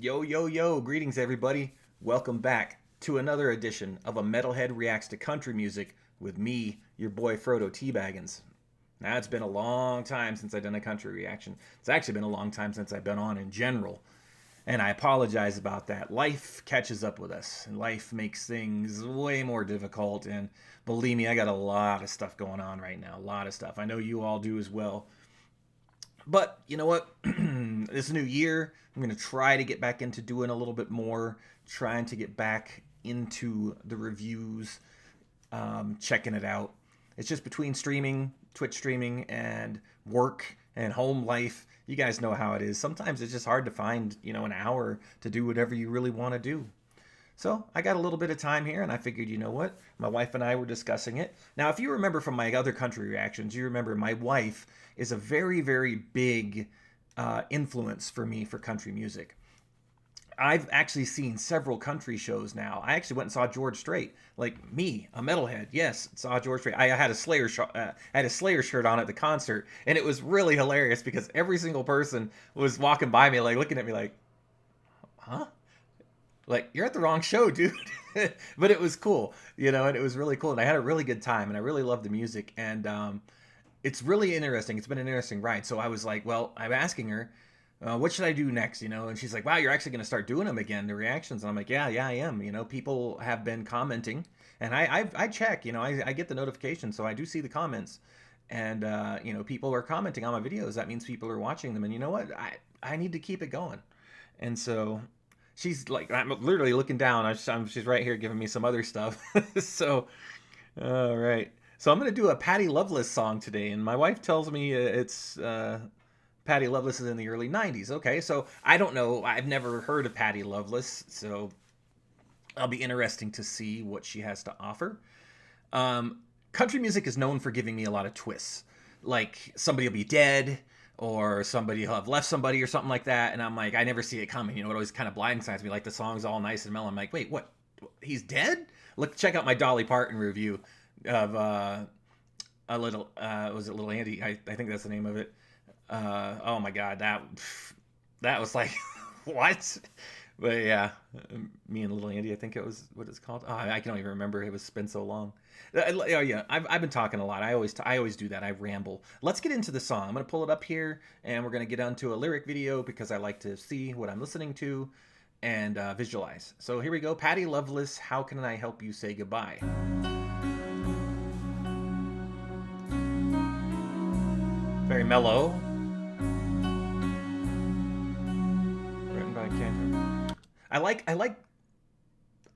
Yo, yo, yo, greetings everybody. Welcome back to another edition of A Metalhead Reacts to Country Music with me, your boy Frodo Teabaggins. Now, it's been a long time since I've done a country reaction. It's actually been a long time since I've been on in general. And I apologize about that. Life catches up with us, and life makes things way more difficult. And believe me, I got a lot of stuff going on right now. A lot of stuff. I know you all do as well. But you know what? This new year, I'm going to try to get back into doing a little bit more, trying to get back into the reviews, checking it out. It's just between streaming, Twitch streaming, and work and home life. You guys know how it is. Sometimes it's just hard to find, an hour to do whatever you really want to do. So I got a little bit of time here, and I figured, you know what? My wife and I were discussing it. Now, if you remember from my other country reactions, you remember my wife is a very, very big influence for me for country music. I've actually seen several country shows now. I actually went and saw George Strait, like me, a metalhead. Yes, saw George Strait. I had a Slayer shirt on at the concert, and it was really hilarious because every single person was walking by me, like looking at me, like, "Huh? Like, you're at the wrong show, dude." But it was cool, and it was really cool, and I had a really good time, and I really loved the music, and it's really interesting. It's been an interesting ride. So I was like, well, I'm asking her, what should I do next? And she's like, wow, you're actually going to start doing them again, the reactions. And I'm like, yeah, I am. People have been commenting, and I check. I get the notifications, so I do see the comments, and people are commenting on my videos. That means people are watching them, and you know what? I need to keep it going, and so. She's like, I'm literally looking down. She's right here giving me some other stuff. So, all right. So I'm going to do a Patty Loveless song today. And my wife tells me it's Patty Loveless is in the early 90s. Okay, so I don't know. I've never heard of Patty Loveless. So I'll be interesting to see what she has to offer. Country music is known for giving me a lot of twists. Like somebody will be dead, or somebody will have left somebody or something like that, and I'm like, I never see it coming. It always kind of blindsides me. Like the song's all nice and mellow. I'm like, wait, what? He's dead? Look, check out my Dolly Parton review of a little. Was it Little Andy? I think that's the name of it. Oh my God, that was like, what? But yeah, me and Little Andy, I think it was what it's called. Oh, I can't even remember. It was been so long. Oh yeah, I've been talking a lot. I always do that. I ramble. Let's get into the song. I'm gonna pull it up here, and we're gonna get onto a lyric video because I like to see what I'm listening to and visualize. So here we go. Patty Loveless, how can I help you say goodbye? Very mellow. Written by Ken. I like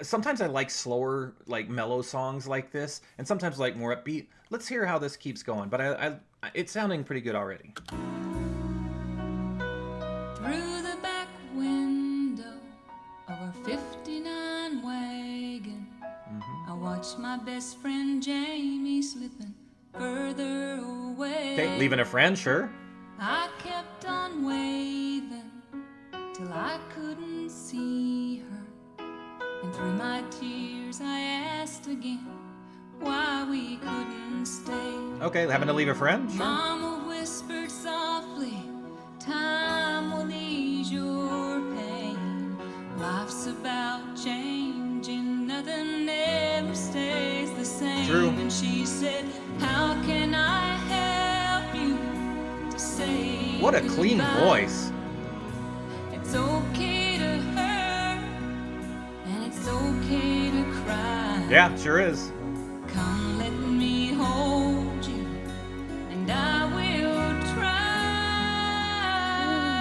sometimes I like slower, like mellow songs like this, and sometimes like more upbeat. Let's hear how this keeps going, but it's sounding pretty good already. Through the back window of our 59 wagon, I watched my best friend Jamie slipping further away. Okay, leaving a friend, sure. I kept on waving till I couldn't see her, and through my tears I asked again why we couldn't stay. Okay, having to leave a friend, sure. Mama whispered softly, time will ease your pain. Life's about changing, nothing ever stays the same. True. And she said, how can I help you to say What a clean goodbye? voice. It's okay to hurt, and it's okay to cry. Yeah, sure is. Come, let me hold you, and I will try.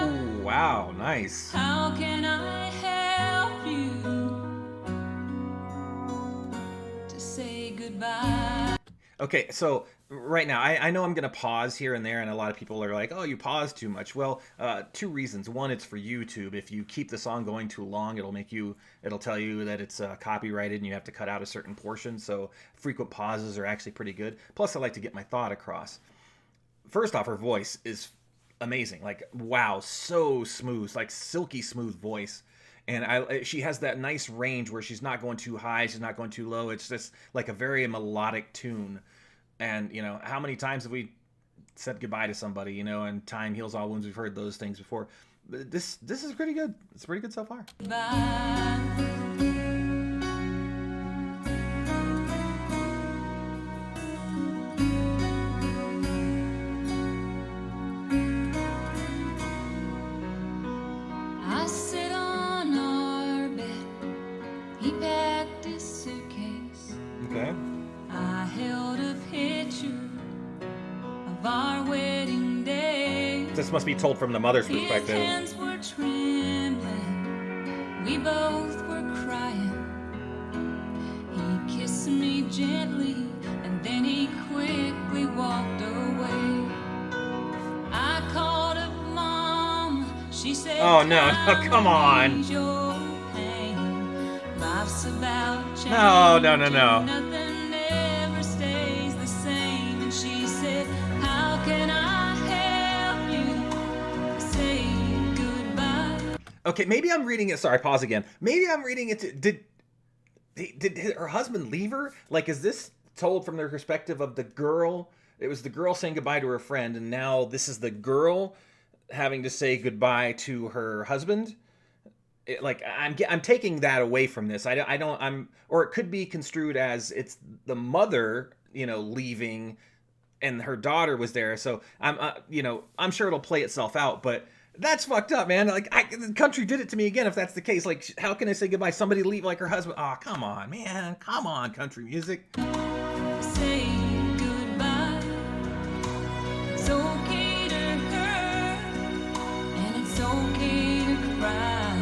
Ooh, wow, nice. How can I help you to say goodbye? Okay, so right now, I know I'm going to pause here and there, and a lot of people are like, oh, you pause too much. Well, two reasons. One, it's for YouTube. If you keep the song going too long, it'll tell you that it's copyrighted and you have to cut out a certain portion. So frequent pauses are actually pretty good. Plus, I like to get my thought across. First off, her voice is amazing. Like, wow, so smooth, like silky smooth voice. And she has that nice range where she's not going too high, she's not going too low. It's just like a very melodic tune. And, how many times have we said goodbye to somebody, and time heals all wounds? We've heard those things before. This is pretty good. It's pretty good so far. Bye. I sit on our bed. He packed his suitcase. Okay. I held a picture of our wedding day. This must be told from the mother's His perspective. hands were trembling. We both were crying. He kissed me gently, and then he quickly walked away. I called up Mom. She said, Oh, no, come on. Your pain. Life's about change. No. Nothing ever stays the same. And she said, how can I help you say goodbye? Okay, maybe I'm reading it. Sorry, pause again. Maybe I'm reading it. Did her husband leave her? Like, is this told from the perspective of the girl? It was the girl saying goodbye to her friend, and now this is the girl having to say goodbye to her husband. I'm taking that away from this. Or it could be construed as it's the mother, leaving, and her daughter was there. So I'm sure it'll play itself out, but that's fucked up, man. Like, the country did it to me again. If that's the case, like, how can I say goodbye? Somebody leave like her husband? Oh, come on, man. Come on, country music. Say goodbye. It's okay to hurt, and it's okay to cry.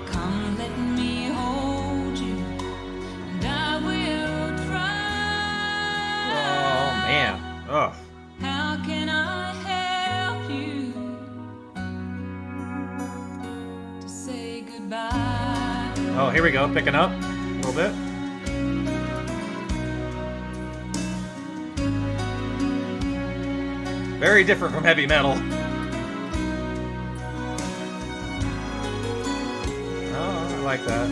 Come, let me hold you, and I will try. Oh, man. Ugh. How can I help you to say goodbye? Oh, here we go. Picking up a little bit. Very different from heavy metal. Oh, I like that.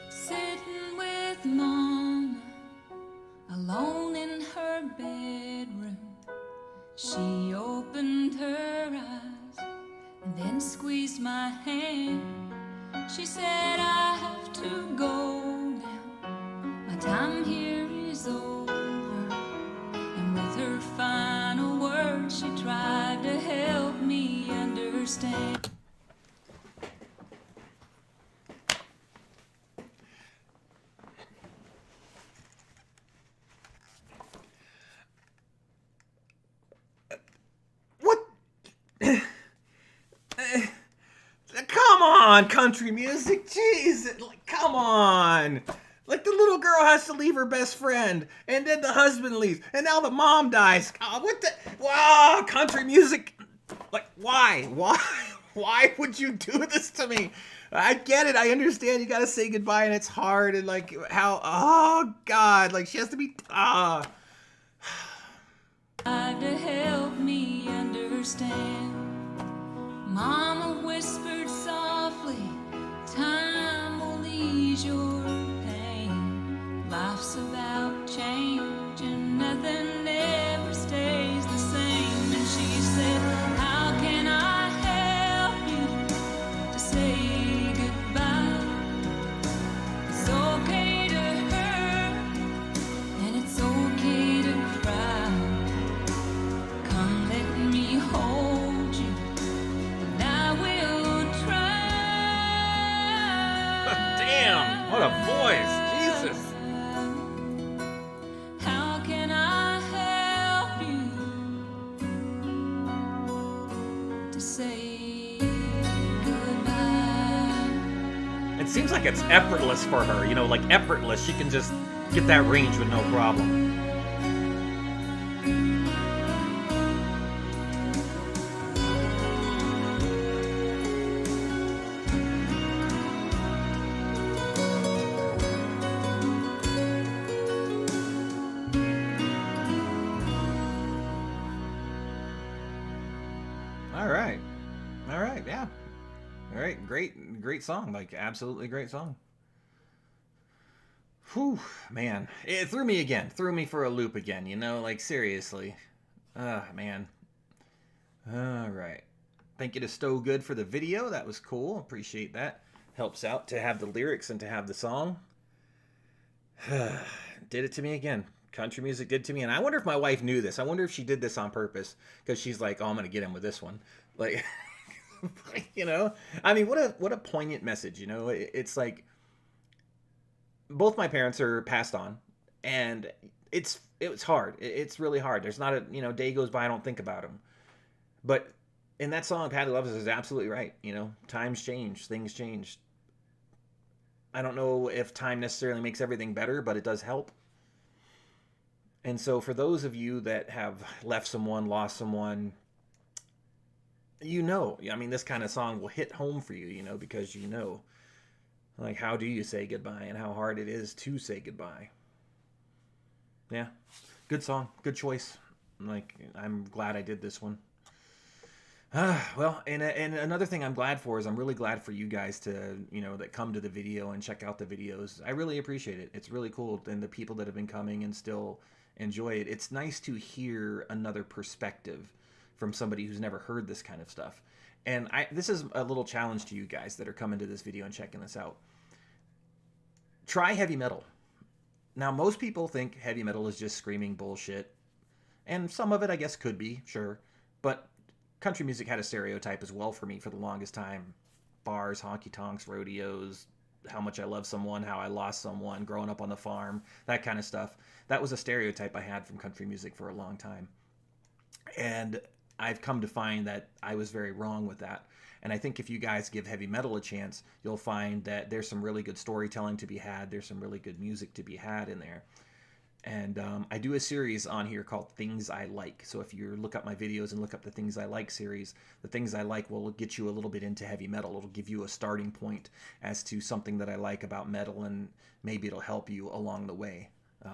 Sitting with Mom, alone in her bedroom. She opened her eyes and then squeezed my hand. She said, I have to go now. My time here is over. And with her final words, she tried to help me understand. Come on, country music. Jeez, like, come on. Like, the little girl has to leave her best friend, and then the husband leaves, and now the mom dies. Oh, what the? Wow, country music. Like, why? Why would you do this to me? I get it. I understand you gotta say goodbye, and it's hard, and like, how? Oh God, like, she has to be. Tried to help me understand. Mama whispered softly, time will ease your pain. Life's about change and nothing ever stays the same. And she said, how can I help you to say goodbye? It's okay to hurt, and it's okay to cry. Come, let me hold you, and I will try. Damn, what a voice, Jesus. How can I help you to say goodbye? It seems like it's effortless for her, like effortless. She can just get that range with no problem. All right, yeah. All right, great. great song, like absolutely great song. Whew, man, it threw me again, threw me for a loop again. You know, like seriously. Ah, man. All right. Thank you to Stow Good for the video. That was cool. Appreciate that. Helps out to have the lyrics and to have the song. Did it to me again. Country music did to me, and I wonder if my wife knew this. I wonder if she did this on purpose because she's like, "Oh, I'm gonna get him with this one." Like, you know, I mean, what a poignant message. You know, it's like both my parents are passed on, and it's hard. It's really hard. There's not a day goes by I don't think about them. But in that song, Patty Loveless is absolutely right. You know, times change, things change. I don't know if time necessarily makes everything better, but it does help. And so, for those of you that have left someone, lost someone, I mean, this kind of song will hit home for you, because like, how do you say goodbye and how hard it is to say goodbye. Yeah, good song, good choice. Like, I'm glad I did this one. Well, and another thing I'm glad for is I'm really glad for you guys to, that come to the video and check out the videos. I really appreciate it. It's really cool. And the people that have been coming and still enjoy it. It's nice to hear another perspective from somebody who's never heard this kind of stuff. And this is a little challenge to you guys that are coming to this video and checking this out. Try heavy metal. Now, most people think heavy metal is just screaming bullshit. And some of it, I guess, could be, sure. But country music had a stereotype as well for me for the longest time. Bars, honky tonks, rodeos, how much I love someone, how I lost someone, growing up on the farm, that kind of stuff. That was a stereotype I had from country music for a long time. And I've come to find that I was very wrong with that. And I think if you guys give heavy metal a chance, you'll find that there's some really good storytelling to be had. There's some really good music to be had in there. And I do a series on here called Things I Like. So if you look up my videos and look up the Things I Like series, the Things I Like will get you a little bit into heavy metal. It'll give you a starting point as to something that I like about metal, and maybe it'll help you along the way.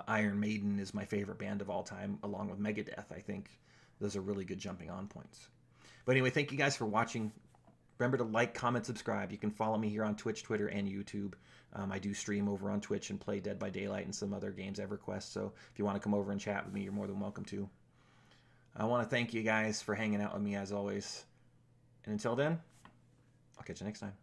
Iron Maiden is my favorite band of all time, along with Megadeth. I think those are really good jumping on points. But anyway, thank you guys for watching. Remember to like, comment, subscribe. You can follow me here on Twitch, Twitter, and YouTube. I do stream over on Twitch and play Dead by Daylight and some other games EverQuest. So if you want to come over and chat with me, you're more than welcome to. I want to thank you guys for hanging out with me as always. And until then, I'll catch you next time.